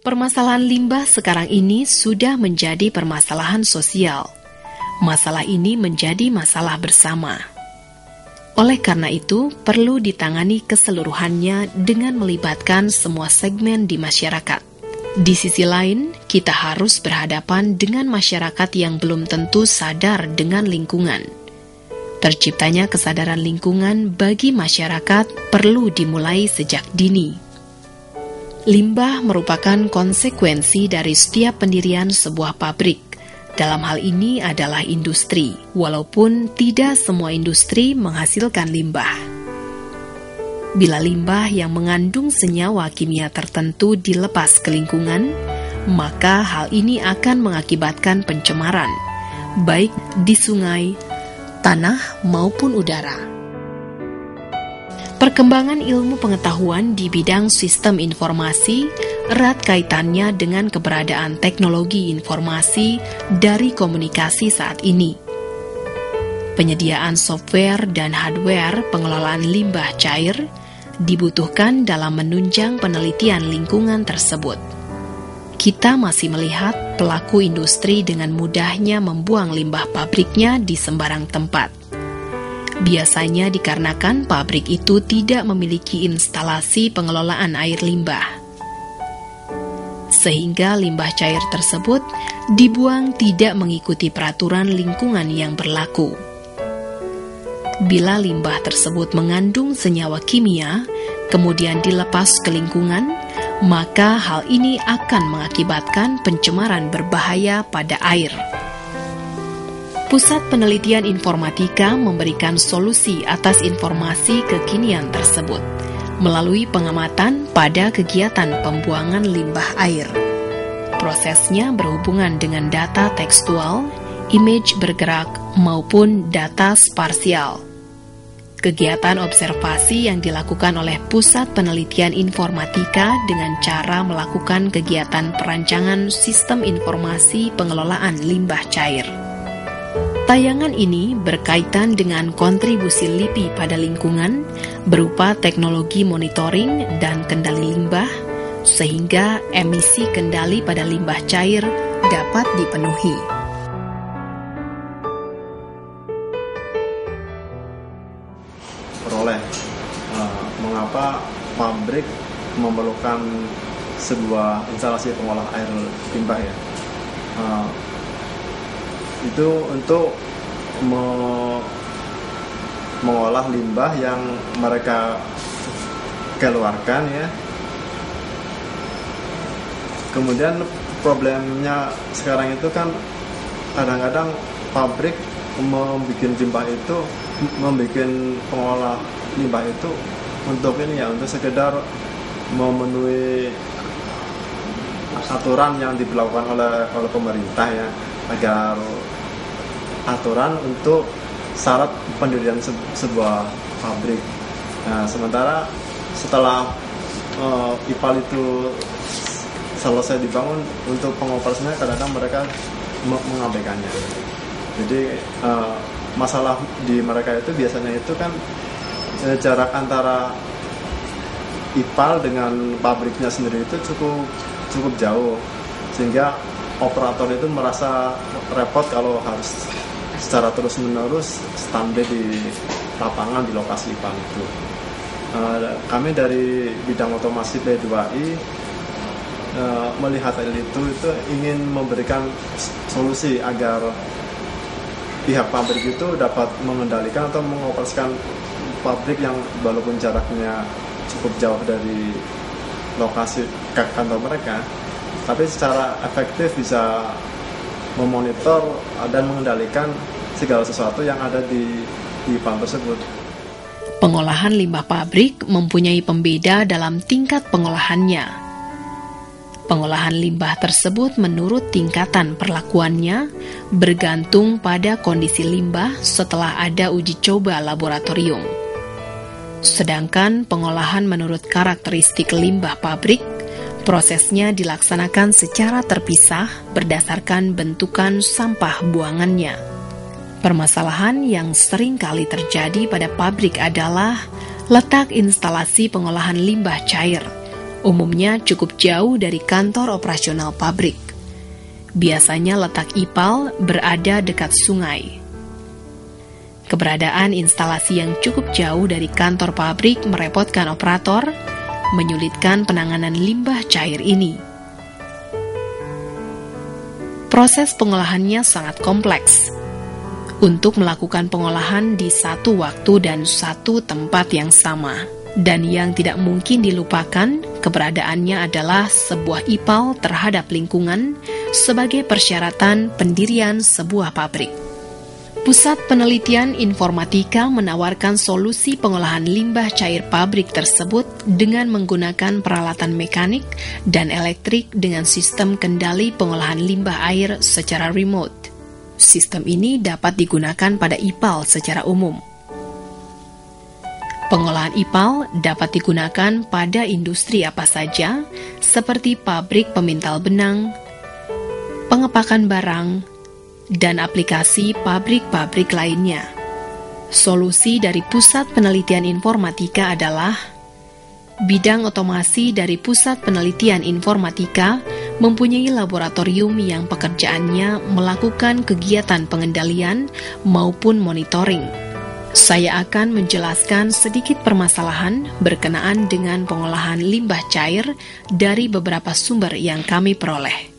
Permasalahan limbah sekarang ini sudah menjadi permasalahan sosial. Masalah ini menjadi masalah bersama. Oleh karena itu, perlu ditangani keseluruhannya dengan melibatkan semua segmen di masyarakat. Di sisi lain, kita harus berhadapan dengan masyarakat yang belum tentu sadar dengan lingkungan. Terciptanya kesadaran lingkungan bagi masyarakat perlu dimulai sejak dini. Limbah merupakan konsekuensi dari setiap pendirian sebuah pabrik. Dalam hal ini adalah industri, walaupun tidak semua industri menghasilkan limbah. Bila limbah yang mengandung senyawa kimia tertentu dilepas ke lingkungan, maka hal ini akan mengakibatkan pencemaran, baik di sungai, tanah, maupun udara. Perkembangan ilmu pengetahuan di bidang sistem informasi erat kaitannya dengan keberadaan teknologi informasi dari komunikasi saat ini. Penyediaan software dan hardware pengelolaan limbah cair dibutuhkan dalam menunjang penelitian lingkungan tersebut. Kita masih melihat pelaku industri dengan mudahnya membuang limbah pabriknya di sembarang tempat. Biasanya dikarenakan pabrik itu tidak memiliki instalasi pengelolaan air limbah, sehingga limbah cair tersebut dibuang tidak mengikuti peraturan lingkungan yang berlaku. Bila limbah tersebut mengandung senyawa kimia, kemudian dilepas ke lingkungan, maka hal ini akan mengakibatkan pencemaran berbahaya pada air. Pusat Penelitian Informatika memberikan solusi atas informasi kekinian tersebut melalui pengamatan pada kegiatan pembuangan limbah air. Prosesnya berhubungan dengan data tekstual, image bergerak, maupun data sparsial. Kegiatan observasi yang dilakukan oleh Pusat Penelitian Informatika dengan cara melakukan kegiatan perancangan sistem informasi pengelolaan limbah cair. Tayangan ini berkaitan dengan kontribusi LIPI pada lingkungan berupa teknologi monitoring dan kendali limbah, sehingga emisi kendali pada limbah cair dapat dipenuhi. Mengapa pabrik memerlukan sebuah instalasi pengolah air limbah ya? Itu untuk mengolah limbah yang mereka keluarkan ya. Kemudian problemnya sekarang itu kan kadang-kadang pabrik membuat pengolah limbah itu untuk ini ya, untuk sekedar memenuhi aturan yang diberlakukan oleh pemerintah ya, agar aturan untuk syarat pendirian sebuah pabrik. Nah, sementara setelah IPAL itu selesai dibangun, untuk pengoperasiannya kadang-kadang mereka mengabaikannya. Jadi masalah di mereka itu biasanya itu kan jarak antara IPAL dengan pabriknya sendiri itu cukup jauh, sehingga operator itu merasa repot kalau harus secara terus-menerus standby di lapangan di lokasi IPAL itu. Kami dari bidang otomasi P2I melihat hal itu ingin memberikan solusi agar pihak pabrik itu dapat mengendalikan atau mengoperasikan pabrik yang walaupun jaraknya cukup jauh dari lokasi kantor mereka, tapi secara efektif bisa memonitor dan mengendalikan segala sesuatu yang ada di pabrik tersebut. Pengolahan limbah pabrik mempunyai pembeda dalam tingkat pengolahannya. Pengolahan limbah tersebut menurut tingkatan perlakuannya bergantung pada kondisi limbah setelah ada uji coba laboratorium. Sedangkan pengolahan menurut karakteristik limbah pabrik, prosesnya dilaksanakan secara terpisah berdasarkan bentukan sampah buangannya. Permasalahan yang sering kali terjadi pada pabrik adalah letak instalasi pengolahan limbah cair. Umumnya cukup jauh dari kantor operasional pabrik. Biasanya letak IPAL berada dekat sungai. Keberadaan instalasi yang cukup jauh dari kantor pabrik merepotkan operator, menyulitkan penanganan limbah cair ini. Proses pengolahannya sangat kompleks. Untuk melakukan pengolahan di satu waktu dan satu tempat yang sama. Dan yang tidak mungkin dilupakan, keberadaannya adalah sebuah IPAL terhadap lingkungan sebagai persyaratan pendirian sebuah pabrik. Pusat Penelitian Informatika menawarkan solusi pengolahan limbah cair pabrik tersebut dengan menggunakan peralatan mekanik dan elektrik dengan sistem kendali pengolahan limbah air secara remote. Sistem ini dapat digunakan pada IPAL secara umum. Pengolahan IPAL dapat digunakan pada industri apa saja, seperti pabrik pemintal benang, pengepakan barang, dan aplikasi pabrik-pabrik lainnya. Solusi dari Pusat Penelitian Informatika adalah bidang otomasi dari Pusat Penelitian Informatika mempunyai laboratorium yang pekerjaannya melakukan kegiatan pengendalian maupun monitoring. Saya akan menjelaskan sedikit permasalahan berkenaan dengan pengolahan limbah cair dari beberapa sumber yang kami peroleh.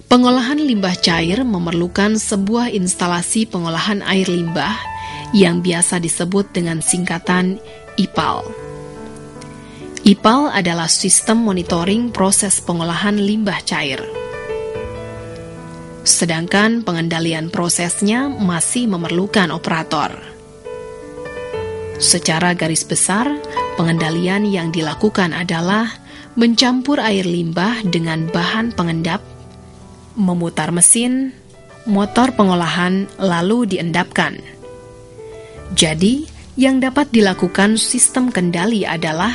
Pengolahan limbah cair memerlukan sebuah instalasi pengolahan air limbah yang biasa disebut dengan singkatan IPAL. IPAL adalah sistem monitoring proses pengolahan limbah cair. Sedangkan pengendalian prosesnya masih memerlukan operator. Secara garis besar, pengendalian yang dilakukan adalah mencampur air limbah dengan bahan pengendap, memutar mesin, motor pengolahan, lalu diendapkan. Jadi, yang dapat dilakukan sistem kendali adalah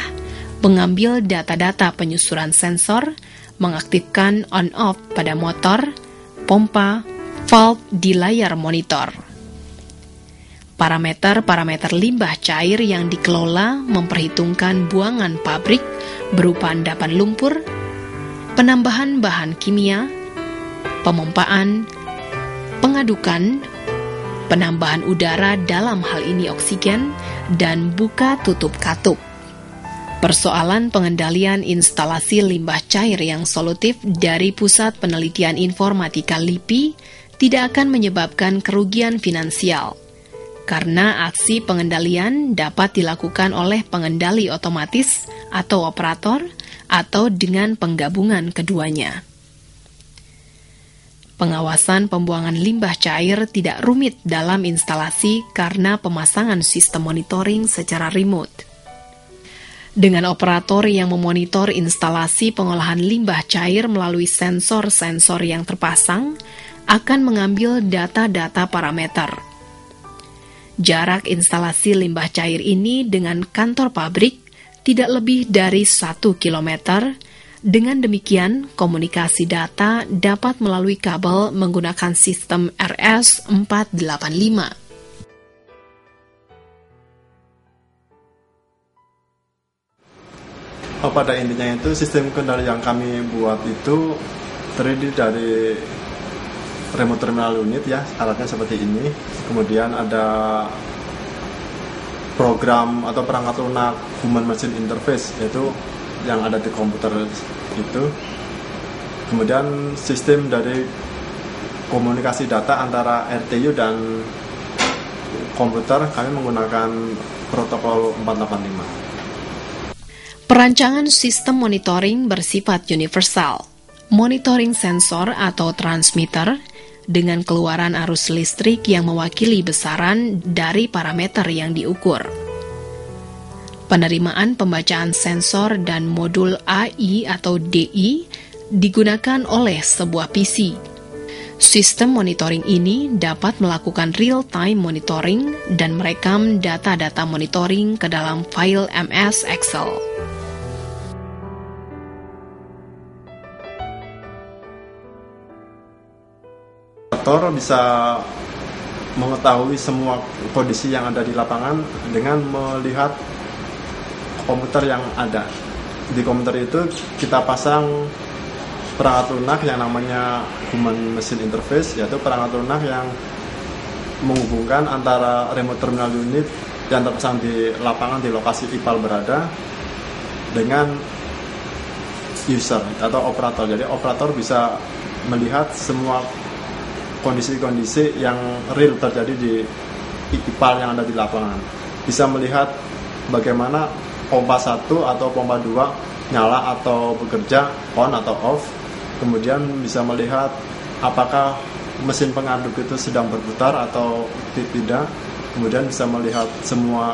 mengambil data-data penyusuran sensor, mengaktifkan on-off pada motor, pompa, valve di layar monitor. Parameter-parameter limbah cair yang dikelola memperhitungkan buangan pabrik berupa endapan lumpur, penambahan bahan kimia, pemompaan, pengadukan, penambahan udara dalam hal ini oksigen, dan buka tutup katup. Persoalan pengendalian instalasi limbah cair yang solutif dari Pusat Penelitian Informatika LIPI tidak akan menyebabkan kerugian finansial, karena aksi pengendalian dapat dilakukan oleh pengendali otomatis atau operator atau dengan penggabungan keduanya. Pengawasan pembuangan limbah cair tidak rumit dalam instalasi karena pemasangan sistem monitoring secara remote. Dengan operator yang memonitor instalasi pengolahan limbah cair melalui sensor-sensor yang terpasang, akan mengambil data-data parameter. Jarak instalasi limbah cair ini dengan kantor pabrik tidak lebih dari 1 km. Dengan demikian, komunikasi data dapat melalui kabel menggunakan sistem RS485. Pada intinya itu sistem kendali yang kami buat itu terdiri dari remote terminal unit ya, alatnya seperti ini. Kemudian ada program atau perangkat lunak human machine interface, yaitu yang ada di komputer itu. Kemudian sistem dari komunikasi data antara RTU dan komputer kami menggunakan protokol 485. Perancangan sistem monitoring bersifat universal. Monitoring sensor atau transmitter dengan keluaran arus listrik yang mewakili besaran dari parameter yang diukur. Penerimaan pembacaan sensor dan modul AI atau DI digunakan oleh sebuah PC. Sistem monitoring ini dapat melakukan real-time monitoring dan merekam data-data monitoring ke dalam file MS Excel. Operator bisa mengetahui semua kondisi yang ada di lapangan dengan melihat komputer yang ada. Di komputer itu kita pasang perangkat lunak yang namanya Human Machine Interface, yaitu perangkat lunak yang menghubungkan antara remote terminal unit yang terpasang di lapangan di lokasi IPAL berada dengan user atau operator. Jadi operator bisa melihat semua kondisi-kondisi yang real terjadi di IPAL yang ada di lapangan. Bisa melihat bagaimana pompa 1 atau pompa 2 nyala atau bekerja, on atau off. Kemudian bisa melihat apakah mesin pengaduk itu sedang berputar atau tidak. Kemudian bisa melihat semua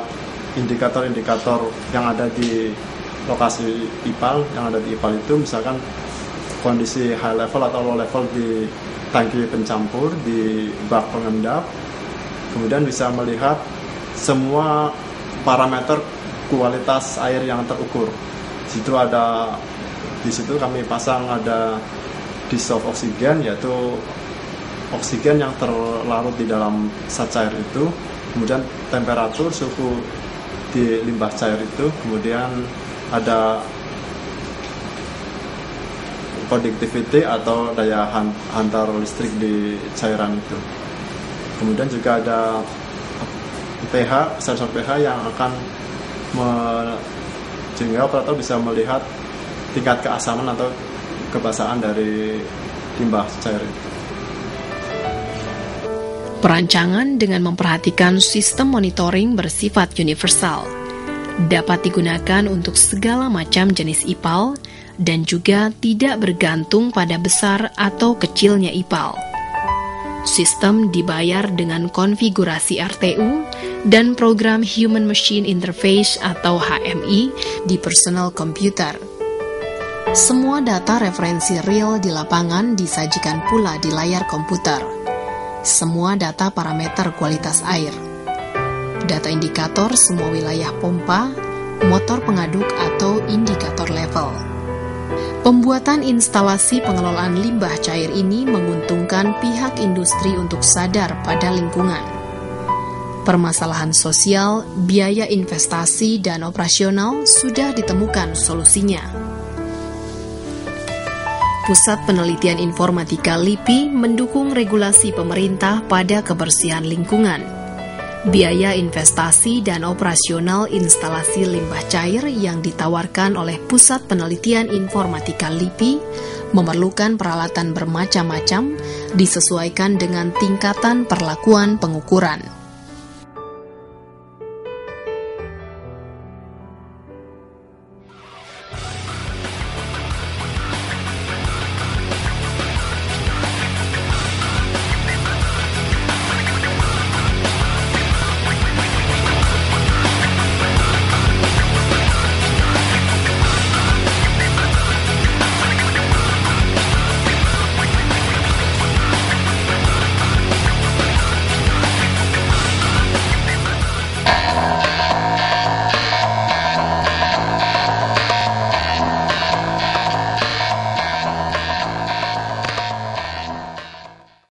indikator-indikator yang ada di lokasi IPAL. Yang ada di IPAL itu misalkan kondisi high level atau low level di tangki pencampur, di bak pengendap. Kemudian bisa melihat semua parameter kualitas air yang terukur. Di situ kami pasang ada dissolved oksigen, yaitu oksigen yang terlarut di dalam zat cair itu. Kemudian temperatur, suhu di limbah cair itu. Kemudian ada conductivity atau daya hantar listrik di cairan itu. Kemudian juga ada pH, sensor pH yang akan sehingga operator bisa melihat tingkat keasaman atau kebasahan dari limbah cair itu. Perancangan dengan memperhatikan sistem monitoring bersifat universal dapat digunakan untuk segala macam jenis IPAL dan juga tidak bergantung pada besar atau kecilnya IPAL. Sistem dibayar dengan konfigurasi RTU dan program Human Machine Interface atau HMI di personal computer. Semua data referensi real di lapangan disajikan pula di layar komputer. Semua data parameter kualitas air, data indikator semua wilayah pompa, motor pengaduk atau indikator level. Pembuatan instalasi pengelolaan limbah cair ini menguntungkan pihak industri untuk sadar pada lingkungan. Permasalahan sosial, biaya investasi, dan operasional sudah ditemukan solusinya. Pusat Penelitian Informatika LIPI mendukung regulasi pemerintah pada kebersihan lingkungan. Biaya investasi dan operasional instalasi limbah cair yang ditawarkan oleh Pusat Penelitian Informatika LIPI memerlukan peralatan bermacam-macam disesuaikan dengan tingkatan perlakuan pengukuran.